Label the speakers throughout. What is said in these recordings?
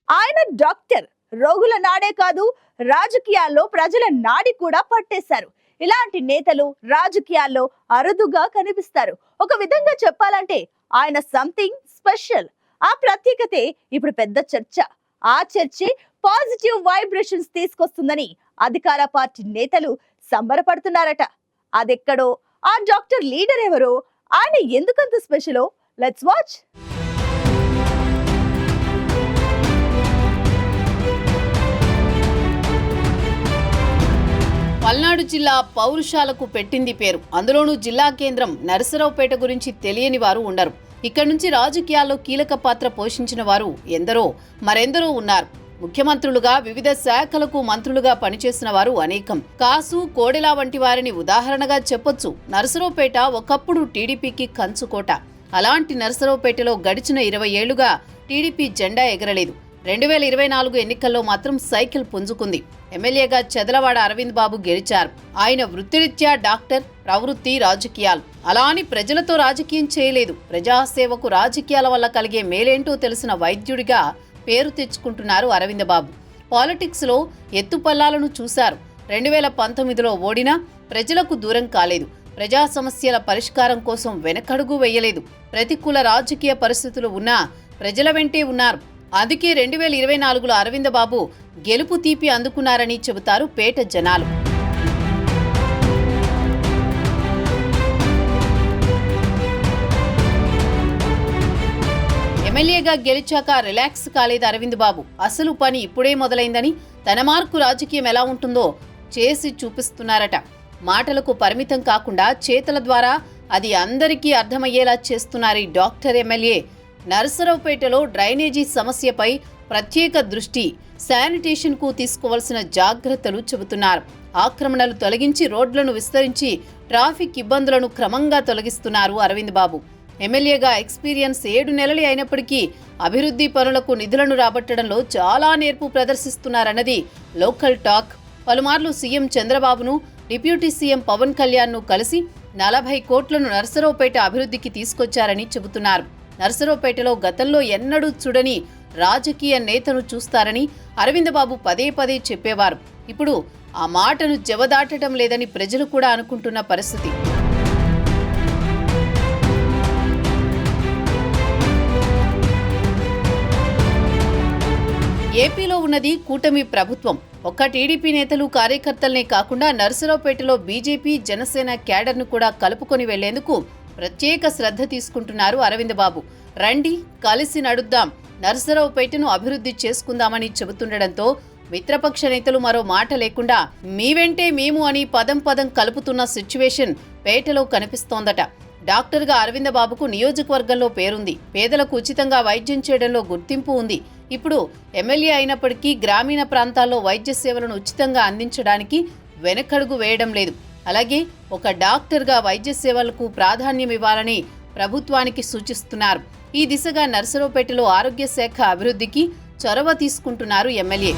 Speaker 1: ఆయన డాక్టర్. రోగుల నాడే కాదు, రాజకీయాల్లో ప్రజల నాడి కూడా పట్టేశారు. ఇలాంటి నేతలు రాజకీయాల్లో అరుదుగా కనిపిస్తారు. ఒక విధంగా చెప్పాలంటే ఆయన సంథింగ్ స్పెషల్. ఆ ప్రత్యేకతే ఇప్పుడు పెద్ద చర్చ. ఆ చర్చే పాజిటివ్ వైబ్రేషన్స్ తీసుకొస్తుందని అధికార పార్టీ నేతలు సంబరపడుతున్నారట. అదెక్కడో, ఆ డాక్టర్ లీడర్ ఎవరో, ఆయన ఎందుకంత స్పెషలో లెట్స్ వాచ్.
Speaker 2: పల్నాడు జిల్లా పౌరుషాలకు పెట్టింది పేరు. అందులోనూ జిల్లా కేంద్రం నరసరావుపేట గురించి తెలియని వారు ఉండరు. ఇక్కడి నుంచి రాజకీయాల్లో కీలక పాత్ర పోషించిన వారు మరెందరో ఉన్నారు. ముఖ్యమంత్రులుగా, వివిధ శాఖలకు మంత్రులుగా పనిచేసిన వారు అనేకం. కాసు, కోడెల వంటి వారిని ఉదాహరణగా చెప్పొచ్చు. నరసరావుపేట ఒకప్పుడు టీడీపీకి కంచుకోట. అలాంటి నరసరావుపేటలో గడిచిన 20 ఏళ్లుగా టీడీపీ జెండా ఎగరలేదు. 2024 ఎన్నికల్లో మాత్రం సైకిల్ పుంజుకుంది. ఎమ్మెల్యేగా చెదలవాడ అరవింద్ బాబు గెలిచారు. ఆయన వృత్తిరీత్యా డాక్టర్, ప్రవృత్తి రాజకీయాలు. అలా అని ప్రజలతో రాజకీయం చేయలేదు. ప్రజాసేవకు రాజకీయాల వల్ల కలిగే మేలేంటో తెలిసిన వైద్యుడిగా పేరు తెచ్చుకుంటున్నారు అరవింద్ బాబు. పాలిటిక్స్ లో ఎత్తుపల్లాలను చూశారు. 2019లో ఓడినా ప్రజలకు దూరం కాలేదు. ప్రజా సమస్యల పరిష్కారం కోసం వెనకడుగు వేయలేదు. ప్రతికూల రాజకీయ పరిస్థితులు ఉన్నా ప్రజల వెంటే ఉన్నారు. అందుకే 2024లో అరవింద్ బాబు గెలుపు తీపి అందుకున్నారని చెబుతారు పేట జనాలు. ఎమ్మెల్యేగా గెలిచాక రిలాక్స్ కాలేదు అరవింద్ బాబు. అసలు పని ఇప్పుడే మొదలైందని, తన మార్కు రాజకీయం ఎలా ఉంటుందో చేసి చూపిస్తున్నారట. మాటలకు పరిమితం కాకుండా చేతల ద్వారా అది అందరికీ అర్థమయ్యేలా చేస్తున్నారు ఈ డాక్టర్ ఎమ్మెల్యే. నరసరావుపేటలో డ్రైనేజీ సమస్యపై ప్రత్యేక దృష్టి, శానిటేషన్కు తీసుకోవాల్సిన జాగ్రత్తలు చెబుతున్నారు. ఆక్రమణలు తొలగించి రోడ్లను విస్తరించి ట్రాఫిక్ ఇబ్బందులను క్రమంగా తొలగిస్తున్నారు అరవింద్ బాబు. ఎమ్మెల్యేగా ఎక్స్పీరియన్స్ 7 నెలలే అయినప్పటికీ అభివృద్ధి పనులకు నిధులను రాబట్టడంలో చాలా నేర్పు ప్రదర్శిస్తున్నారన్నది లోకల్ టాక్. పలుమార్లు సీఎం చంద్రబాబును, డిప్యూటీ సీఎం పవన్ కళ్యాణ్ను కలిసి 40 కోట్లను నరసరావుపేట అభివృద్ధికి తీసుకొచ్చారని చెబుతున్నారు. నరసరావుపేటలో గతంలో ఎన్నడూ చూడని రాజకీయ నేతను చూస్తారని అరవింద్ బాబు పదే పదే చెప్పేవారు. ఇప్పుడు ఆ మాటను జవదాటడం లేదని ప్రజలు కూడా అనుకుంటున్న పరిస్థితి. ఏపీలో ఉన్నది కూటమి ప్రభుత్వం. ఒక్క టీడీపీ నేతలు, కార్యకర్తలనే కాకుండా నరసరావుపేటలో బీజేపీ, జనసేన క్యాడర్ను కూడా కలుపుకొని వెళ్లేందుకు ప్రత్యేక శ్రద్ధ తీసుకుంటున్నారు అరవింద్ బాబు. రండి, కలిసి నడుద్దాం, నరసరావుపేటను అభివృద్ధి చేసుకుందామని చెబుతుండటంతో మిత్రపక్ష నేతలు మరో మాట లేకుండా మీ వెంటే మేము అని పదం పదం కలుపుతున్న సిచ్యువేషన్ పేటలో కనిపిస్తోందట. డాక్టర్గా అరవింద్ బాబుకు నియోజకవర్గంలో పేరుంది. పేదలకు ఉచితంగా వైద్యం చేయడంలో గుర్తింపు ఉంది. ఇప్పుడు ఎమ్మెల్యే అయినప్పటికీ గ్రామీణ ప్రాంతాల్లో వైద్య సేవలను ఉచితంగా అందించడానికి వెనకడుగు వేయడం లేదు. అలాగే ఒక డాక్టర్గా వైద్య సేవలకు ప్రాధాన్యం ఇవ్వాలని ప్రభుత్వానికి సూచిస్తున్నారు. ఈ దిశగా నరసరావుపేటలో ఆరోగ్య శాఖ అభివృద్ధికి చొరవ తీసుకుంటున్నారు ఎమ్మెల్యే.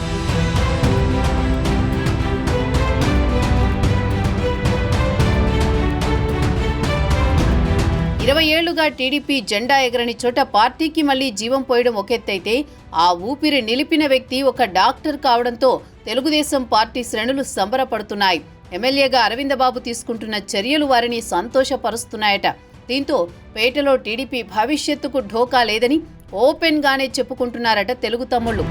Speaker 2: ఇరవై ఏళ్లుగా టీడీపీ జెండా ఎగరని చోట పార్టీకి మళ్లీ జీవం పోయడం ఒకెత్తైతే, ఆ ఊపిరి నిలిపిన వ్యక్తి ఒక డాక్టర్ కావడంతో తెలుగుదేశం పార్టీ శ్రేణులు సంబరపడుతున్నాయి. ఎమ్మెల్యేగా అరవింద్ బాబు తీసుకుంటున్న చర్యలు వారిని సంతోషపరుస్తున్నాయట. దీంతో పేటలో టీడీపీ భవిష్యత్తుకు ఢోకా లేదని ఓపెన్ గానే చెప్పుకుంటున్నారట తెలుగు తమ్ముళ్లు.